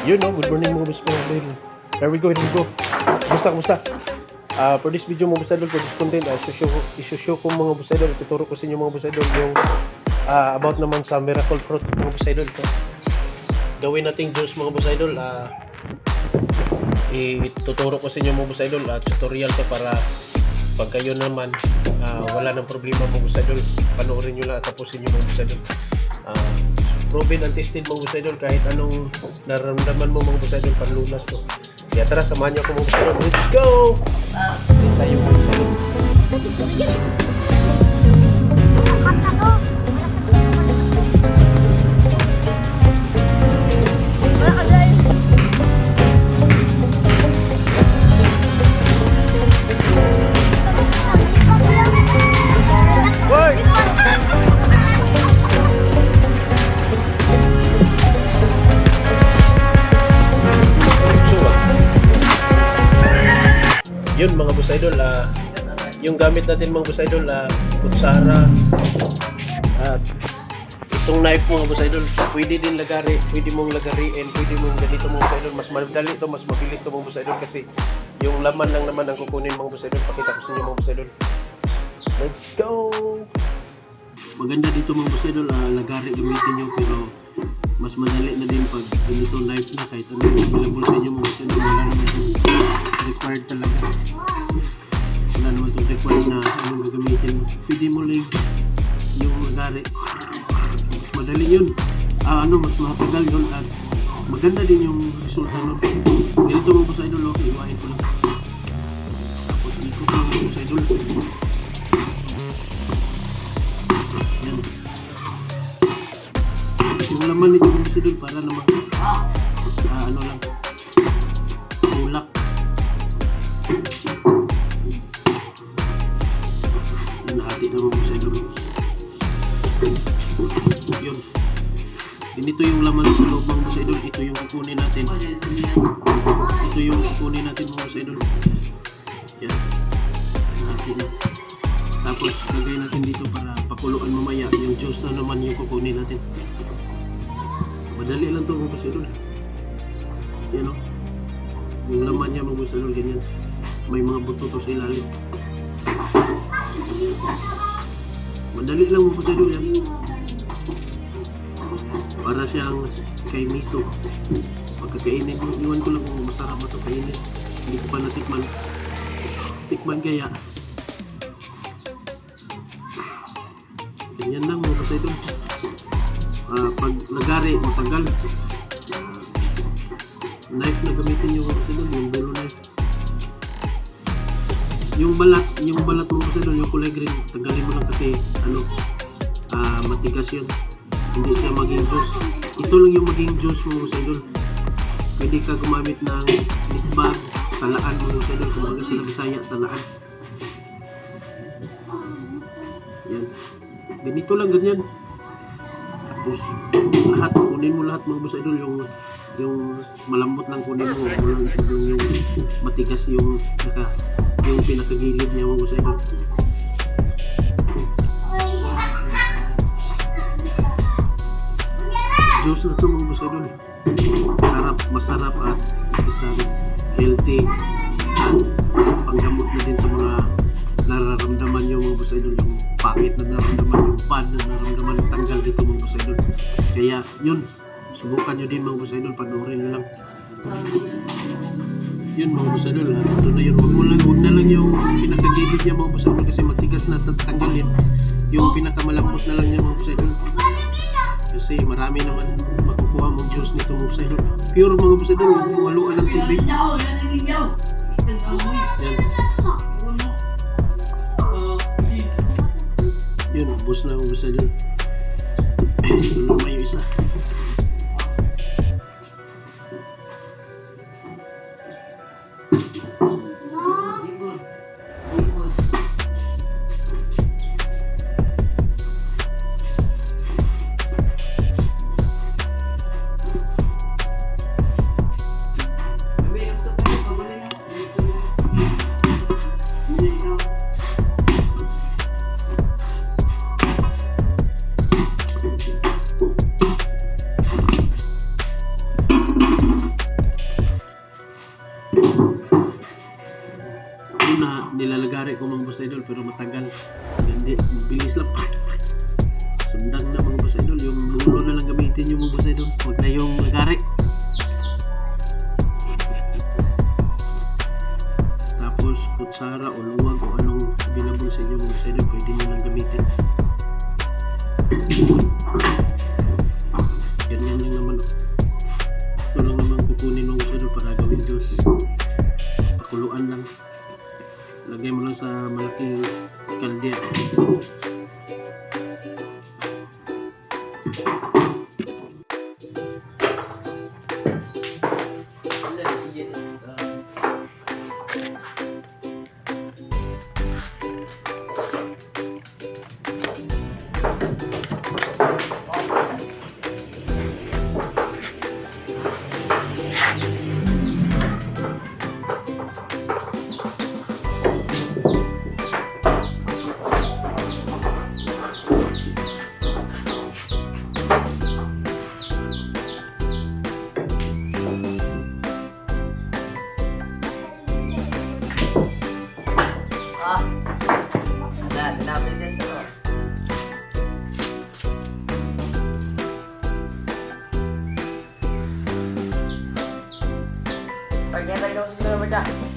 Yun no, good morning mga boss mga idol. Here we go, here we go. Kumusta? For this video mga boss idol, for this content, isushow ko mga boss idol, ituturo ko sa inyo mga boss idol yung about naman sa miracle fruit mga boss idol. Gawin nating juice mga boss idol. Ituturo ko sa inyo mga boss idol, tutorial to para pag kayo naman wala nang problema mga boss idol, panoorin nyo lang at tapusin nyo mga boss idol. Proven and tested mga boss idol, kahit anong nararamdaman mo mga boss idol, panlunas to. Kaya tara, samahan nyo ako mga boss idol. Let's go! Tayo mga boss idol. Yun mga boss idol, yung gamit natin mga boss idol, kutsara at itong knife mga boss idol, pwede din lagari, pwede mong lagariin, pwede mong ganito mga boss idol. Mas madali to, mas mabilis to mga boss idol, kasi yung laman lang naman ang kukunin mga boss idol. Pakita ko sa inyo mga boss idol. Let's go! Maganda dito mga boss idol, lagari gamitin nyo, pero mas madali na din pag ganito knife na, kahit ano available sa inyo mga boss idol. Wala naman itong required talaga, wala naman itong required na anong gagamitin. Pwede mo lang yung lagari, mas madali yun, mas matagal yun, at maganda din yung resulta nun. Ganito mga boss idol, iwain ko lang, tapos ikot lang mga boss idol. Yung laman nito mga boss idol, para naman ano lang, tulak. Yan, nahati na mga boss idol. Yun, ganito yung laman sa loob mga boss idol. Ito yung kukunin natin, ito yung kukunin natin mga boss idol. Yan, nahati na. Tapos lagay natin dito para pakuluan mamaya. Yung juice na naman yung kukunin natin. Madali lang ito mga boss idol. Yan o, yung laman niya mga boss idol, ganyan. May mga buto to sa ilalim. Madali lang mga boss idol yan. Para siyang kay mito. Pagkakainin mo, iwan ko lang kung masarap ba ito kainin. Hindi ko pa natikman. Tikman kaya. Ganyan lang mga boss idol. Pag lagari, matagal. Knife na gamitin nyo mga boss idol, yung dulo knife. Yung balat mo boss idol, yung kulay green, tanggalin mo lang kasi matigas yun. Hindi siya maging juice. Ito lang yung maging juice mo boss idol. Pwede ka gumamit ng litbag, salaan mo boss idol, kumbaga sa Bisaya, salaan. Yan. Ganito lang, ganyan. Tapos lahat, kunin mo lahat mga boss idol, yung malambot lang kunin mo, yung matigas yung pinakagilid niya mga boss idol. Juice na ito mga boss idol. Masarap at isang healthy at panggamot na din sa mga nararamdaman nyo mga boss idol. Yung pangit na nararamdaman, yung bad na nararamdaman, tanggal dito mga boss idol. Kaya yun, subukan nyo din mga boss idol, panoorin nyo lang. Yun mga boss idol, ito na yun. Huwag na lang yung pinakagilid niya mga boss idol, kasi matigas na tatanggalin. Yung pinakamalambot na lang niya mga boss idol, kasi marami naman makukuha mong juice nito mga boss idol. Pure mga boss idol, huwag mong haluan ng tubig. Yan. Yun, ubos na mga boss idol. Ito lang may isa. na nilalagari ko mga boss idol pero matagal. Hindi, bilis lang. Sundang na mga boss idol. Yung lulo na lang gamitin yung mga boss idol. Huwag na yung lagari. Tapos kutsara o luwag o anong available sa inyo mga boss idol, pwede nyo lang gamitin. Ganyan lang naman. Ito lang naman kukunin mga boss idol para gawin juice. Pakuluan lang. Lagay mo lang sa malaking kaldero. Pergi atas kau sudah berdah.